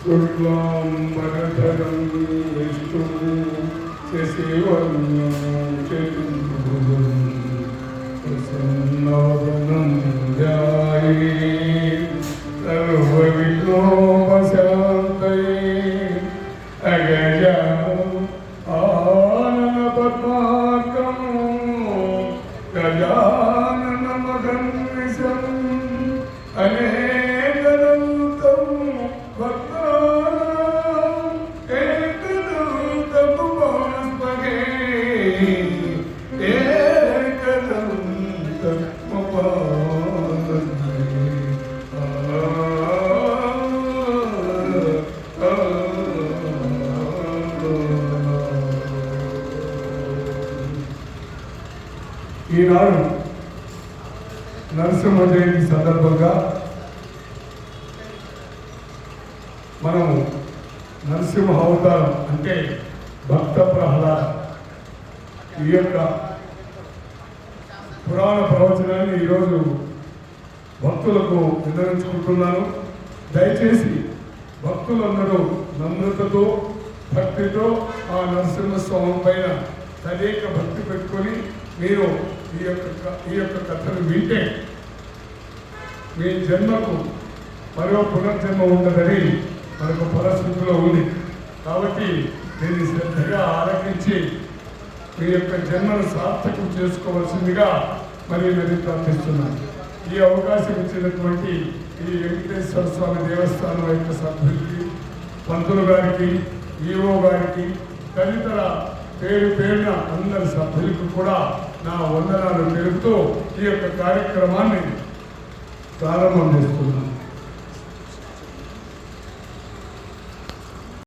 शुक्लाम्बरधरं विष्णुं शशिवर्णं चतुर्भुजं प्रसन्नवदनं ध्यायेत् सर्वविघ्नोपशान्तये अगजाननं आननपद्मार्कं गजाननमगन्निशम् अनेकदन्तं भक्तानां एकदन्तमुपास्महे ఈనాడు నరసింహ జయంతి సందర్భంగా మనము నరసింహ అవతారం అంటే భక్త ప్రహ్లాద ఈ యొక్క పురాణ ప్రవచనాన్ని ఈరోజు భక్తులకు వివరించుకుంటున్నాను. దయచేసి భక్తులందరూ నమ్రతతో భక్తితో ఆ నరసింహస్వామి పైన తదేక భక్తి పెట్టుకొని మీరు ఈ యొక్క కథను వింటే మీ జన్మకు మరో పునర్జన్మ ఉండదని మనకు పరిస్థితిలో ఉంది. కాబట్టి దీన్ని శ్రద్ధగా ఆలకించి మీ యొక్క జన్మను సార్థకం చేసుకోవాల్సిందిగా మరి ప్రార్థిస్తున్నాను. ఈ అవకాశం ఇచ్చినటువంటి ఈ వెంకటేశ్వర స్వామి దేవస్థానం యొక్క సభ్యులకి, పంతులు గారికి, ఈఓ గారికి, తదితర పేరు పేరున అందరి సభ్యులకు కూడా నా వందనాలు తెలుపుతూ ఈ యొక్క కార్యక్రమాన్ని ప్రారంభం చేస్తున్నాను.